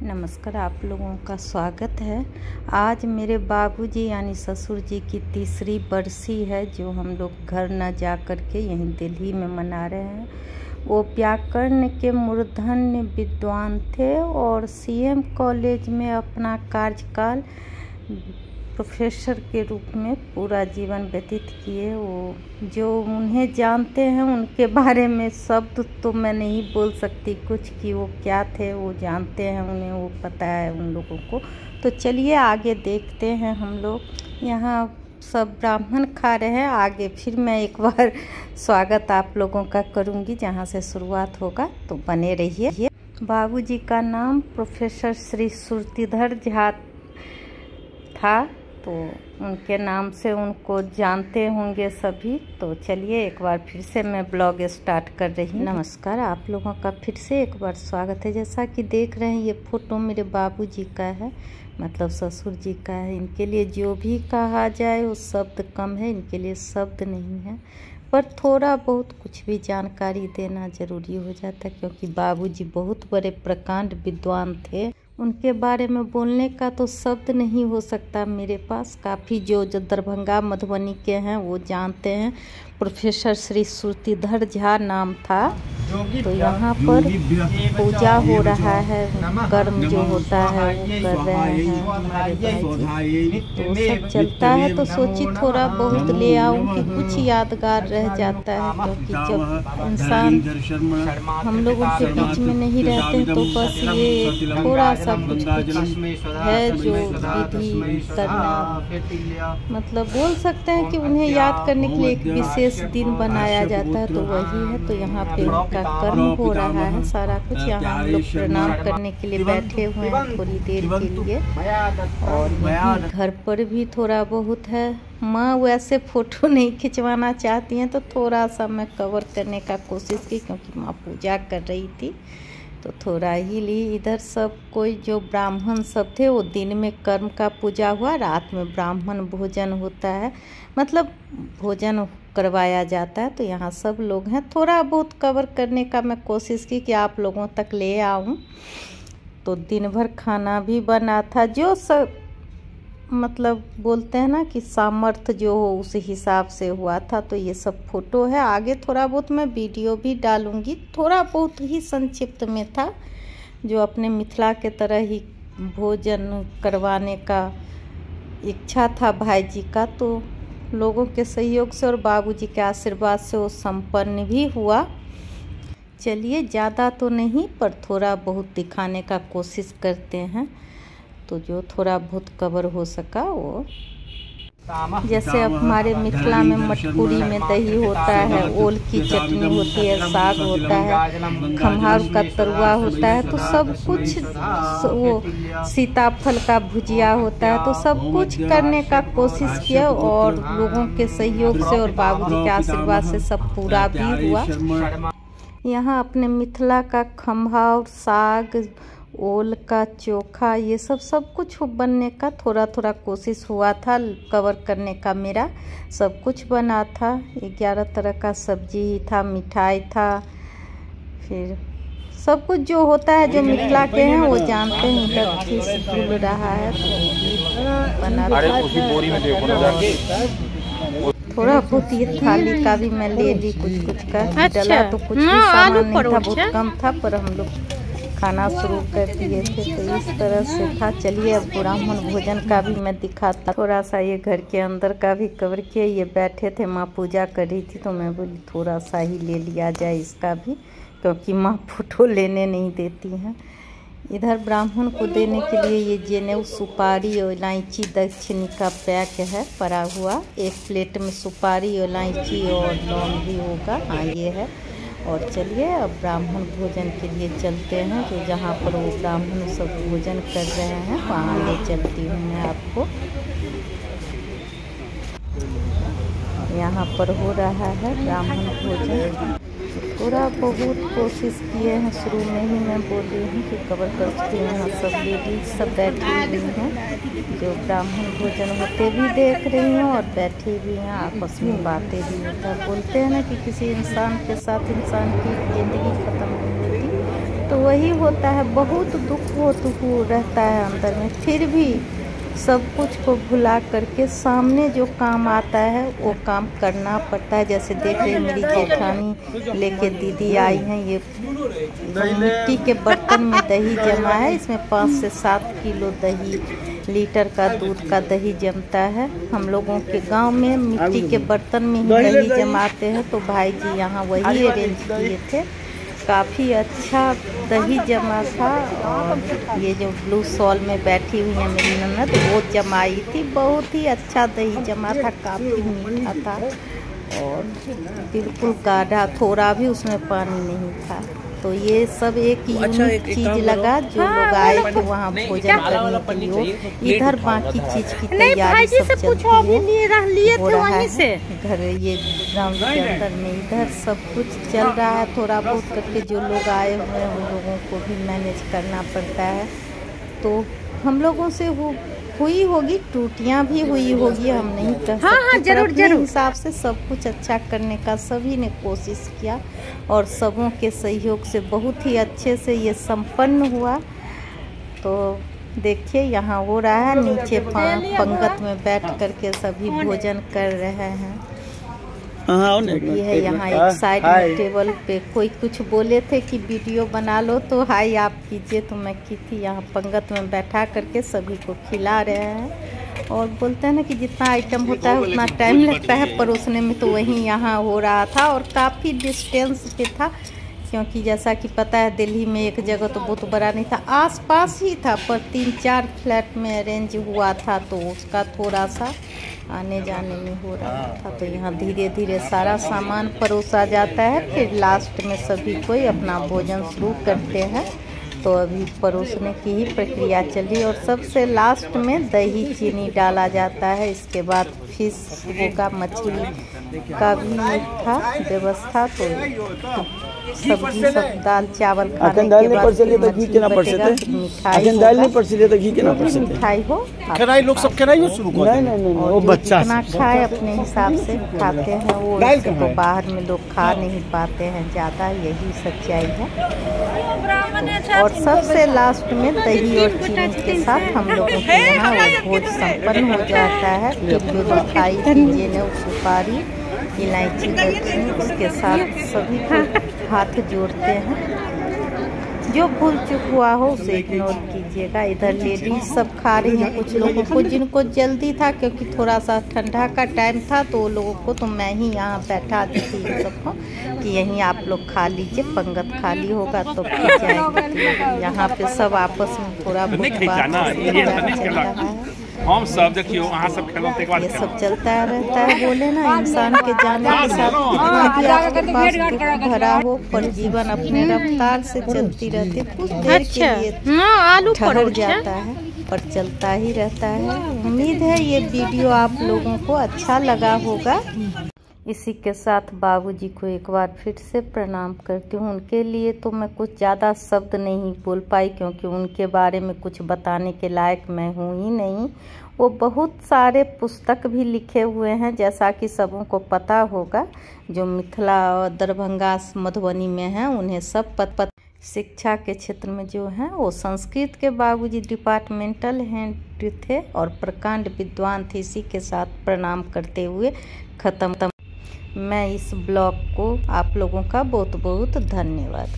नमस्कार, आप लोगों का स्वागत है। आज मेरे बाबूजी यानी ससुर जी की तीसरी बरसी है, जो हम लोग घर न जा कर के यहीं दिल्ली में मना रहे हैं। वो व्याकरण के मूर्धन्य विद्वान थे और सीएम कॉलेज में अपना कार्यकाल प्रोफेसर के रूप में पूरा जीवन व्यतीत किए। वो जो उन्हें जानते हैं उनके बारे में शब्द तो मैं नहीं बोल सकती कुछ कि वो क्या थे। वो जानते हैं, उन्हें वो पता है उन लोगों को। तो चलिए आगे देखते हैं। हम लोग यहाँ सब ब्राह्मण खा रहे हैं। आगे फिर मैं एक बार स्वागत आप लोगों का करूँगी जहाँ से शुरुआत होगा, तो बने रहिए। बाबूजी का नाम प्रोफेसर श्री सुरतीधर झा था, तो उनके नाम से उनको जानते होंगे सभी। तो चलिए एक बार फिर से मैं ब्लॉग स्टार्ट कर रही हूँ। नमस्कार, आप लोगों का फिर से एक बार स्वागत है। जैसा कि देख रहे हैं, ये फ़ोटो मेरे बाबूजी का है, मतलब ससुर जी का है। इनके लिए जो भी कहा जाए वो शब्द कम है, इनके लिए शब्द नहीं है, पर थोड़ा बहुत कुछ भी जानकारी देना ज़रूरी हो जाता है, क्योंकि बाबूजी बहुत बड़े प्रकांड विद्वान थे। उनके बारे में बोलने का तो शब्द नहीं हो सकता मेरे पास। काफ़ी जो दरभंगा मधुबनी के हैं वो जानते हैं। प्रोफेसर श्री सुरतीधर झा नाम था। तो यहाँ पर पूजा हो रहा है, कर्म जो होता है वो कर रहे हैं हमारे भाई। तो सब चलता है, तो सोची थोड़ा बहुत ले आऊँ कि कुछ यादगार रह जाता है, क्योंकि जब इंसान हम लोगों के बीच में नहीं रहते हैं तो बस ये थोड़ा सा कुछ है जो विधि करना, मतलब बोल सकते हैं कि उन्हें याद करने के लिए एक विशेष दिन बनाया जाता है, तो वही है। तो यहाँ पे उनका कर्म हो रहा है सारा कुछ। यहाँ हम लोग प्रणाम करने के लिए बैठे हुए हैं थोड़ी देर के लिए, और घर पर भी थोड़ा बहुत है। माँ वैसे फ़ोटो नहीं खिंचवाना चाहती हैं, तो थोड़ा सा मैं कवर करने का कोशिश की, क्योंकि माँ पूजा कर रही थी तो थोड़ा ही ली। इधर सब कोई जो ब्राह्मण सब थे, वो दिन में कर्म का पूजा हुआ, रात में ब्राह्मण भोजन होता है, मतलब भोजन करवाया जाता है। तो यहाँ सब लोग हैं। थोड़ा बहुत कवर करने का मैं कोशिश की कि आप लोगों तक ले आऊँ। तो दिन भर खाना भी बना था, जो सब मतलब बोलते हैं ना कि सामर्थ्य जो हो उस हिसाब से हुआ था। तो ये सब फोटो है। आगे थोड़ा बहुत मैं वीडियो भी डालूंगी। थोड़ा बहुत ही संक्षिप्त में था, जो अपने मिथिला के तरह ही भोजन करवाने का इच्छा था भाई जी का। तो लोगों के सहयोग से और बाबूजी के आशीर्वाद से वो संपन्न भी हुआ। चलिए ज़्यादा तो नहीं, पर थोड़ा बहुत दिखाने का कोशिश करते हैं। तो जो थोड़ा बहुत कवर हो सका वो, जैसे अब हमारे मिथिला में मटकुरी में दही होता है, ओल की चटनी होती है, साग होता है, खम्हार का तरुआ होता है, तो सब कुछ, वो सीताफल का भुजिया होता है, तो सब कुछ करने का कोशिश किया, और लोगों के सहयोग से और बाबूजी के आशीर्वाद से सब पूरा भी हुआ। यहाँ अपने मिथिला का खम्हार, साग, ओल का चोखा, ये सब कुछ बनने का थोड़ा थोड़ा कोशिश हुआ था कवर करने का। मेरा सब कुछ बना था। 11 तरह का सब्जी ही था, मिठाई था, फिर सब कुछ जो होता है, जो मिथिला के हैं वो जानते हैं। इधर खीस धुल रहा है तो बना थोड़ा बहुत। ये थाली का भी मैं ले ली कुछ का। डला तो कुछ भी सामान नहीं था, बहुत कम था, पर हम लोग खाना शुरू कर दिए थे, तो इस तरह से था। चलिए अब ब्राह्मण भोजन का भी मैं दिखाता। थोड़ा सा ये घर के अंदर का भी कवर किया। ये बैठे थे, माँ पूजा कर रही थी, तो मैं बोली थोड़ा सा ही ले लिया जाए इसका भी, क्योंकि माँ फोटो लेने नहीं देती हैं। इधर ब्राह्मण को देने के लिए ये जनेऊ, सुपारी और इलायची दक्षिणी का पैक है पड़ा हुआ। एक प्लेट में सुपारी और इलायची और लौंग भी होगा। हाँ ये है। और चलिए अब ब्राह्मण भोजन के लिए चलते हैं। जो जहाँ पर वो ब्राह्मण सब भोजन कर रहे हैं वहाँ ले चलती हूँ मैं आपको। यहाँ पर हो रहा है ब्राह्मण भोजन। थोड़ा बहुत कोशिश किए हैं, शुरू में ही मैं बोली हूँ कि कवर कर सकती हूँ। यहाँ सब लेडीज सब बैठी हुई हैं, जो ब्राह्मण भोजन होते भी देख रही हूँ और बैठी भी हैं, आपस में बातें भी होता। बोलते हैं ना कि किसी इंसान के साथ इंसान की ज़िंदगी ख़त्म नहीं होती, तो वही होता है, बहुत दुख हो रहता है अंदर में, फिर भी सब कुछ को भुला करके सामने जो काम आता है वो काम करना पड़ता है। जैसे देखिए मेरी जेठानी लेके दीदी आई हैं, ये मिट्टी के बर्तन में दही जमा है। इसमें 5 से 7 किलो दही, लीटर का दूध का दही जमता है। हम लोगों के गांव में मिट्टी के बर्तन में ही दही जमाते हैं, तो भाई जी यहाँ वही अरेंज किए थे। काफ़ी अच्छा दही जमा था। और ये जो ब्लू शॉल में बैठी हुई है मेरी ननद, वो जमाई थी। बहुत ही अच्छा दही जमा था, काफ़ी मीठा था और बिल्कुल गाढ़ा, थोड़ा भी उसमें पानी नहीं था। तो ये सब एक यूनिक चीज़ लगा। जो लोग आए थे वहाँ भोजन करने के लिए, इधर बाकी चीज़ की तैयारी सब चलती है, हो रहा है घर ये ग्राउंड के अंदर में। इधर सब कुछ चल रहा है, थोड़ा बहुत करके जो लोग आए हुए हैं उन लोगों को भी मैनेज करना पड़ता है। तो हम लोगों से हुई होगी, टूटियाँ भी हुई होगी, हम नहीं कह सकते। हाँ, जरूर हिसाब से सब कुछ अच्छा करने का सभी ने कोशिश किया और सबों के सहयोग से बहुत ही अच्छे से ये संपन्न हुआ। तो देखिए यहाँ हो रहा है, नीचे पंगत में बैठ करके सभी भोजन कर रहे हैं। ये है यहाँ एक साइड में टेबल पे कोई कुछ बोले थे कि वीडियो बना लो, तो हाय आप कीजिए, तो मैं की थी। यहाँ पंगत में बैठा करके सभी को खिला रहे हैं। और बोलते हैं ना कि जितना आइटम होता है उतना टाइम लगता है परोसने में, तो वहीं यहाँ हो रहा था। और काफ़ी डिस्टेंस पे था, क्योंकि जैसा कि पता है दिल्ली में एक जगह तो बहुत बड़ा नहीं था, आसपास ही था, पर 3-4 फ्लैट में अरेंज हुआ था, तो उसका थोड़ा सा आने जाने में हो रहा था। तो यहाँ धीरे धीरे सारा सामान परोसा जाता है, फिर लास्ट में सभी कोई अपना भोजन शुरू करते हैं। तो अभी परोसने की ही प्रक्रिया चली और सबसे लास्ट में दही चीनी डाला जाता है। इसके बाद फिश होगा, मछली का भी था व्यवस्था। तो सब्जी सब दाल चावल खाने के बाद मिठाई हो, लोग सब शुरू और बच्चा खाना खाए अपने हिसाब से खाते हैं। वो तो बाहर में लोग खा नहीं पाते हैं ज़्यादा, यही सच्चाई है। और सबसे लास्ट में दही और चीनी के साथ हम लोगों के यहाँ भोज संपन्न हो जाता है। फिर जो मिठाई दीजिए न, सुपारी, इलायची, दालचीनी, उसके साथ सभी को हाथ जोड़ते हैं। जो भूल चुक हुआ हो उसे इग्नोर कीजिएगा। इधर लेडीज सब खा रही हैं, कुछ लोगों को जिनको जल्दी था, क्योंकि थोड़ा सा ठंडा का टाइम था, तो लोगों को तो मैं ही यहाँ बैठा दी थी इन सबको कि यहीं आप लोग खा लीजिए, पंगत खाली होगा तो फिर जाएंगे। यहाँ पे सब आपस में थोड़ा बहुत बात हम सब देखियो वहाँ सब खेलों के बाद ये सब चलता रहता है। बोले ना, इंसान के जाने के साथ कितना भी आपके पास दुख भरा हो, पर जीवन अपने रफ्तार से चलती रहती है। कुछ देर के लिए ठहर जाता है, पर चलता ही रहता है। उम्मीद है ये वीडियो आप लोगों को अच्छा लगा होगा। इसी के साथ बाबूजी को एक बार फिर से प्रणाम करती हूँ। उनके लिए तो मैं कुछ ज़्यादा शब्द नहीं बोल पाई, क्योंकि उनके बारे में कुछ बताने के लायक मैं हूँ ही नहीं। वो बहुत सारे पुस्तक भी लिखे हुए हैं, जैसा कि सबों को पता होगा। जो मिथिला और दरभंगा मधुबनी में हैं उन्हें सब पता। शिक्षा के क्षेत्र में जो हैं वो संस्कृत के बाबूजी डिपार्टमेंटल हेड थे और प्रकांड विद्वान थे। इसी के साथ प्रणाम करते हुए ख़त्म। मैं इस ब्लॉग को आप लोगों का बहुत बहुत धन्यवाद।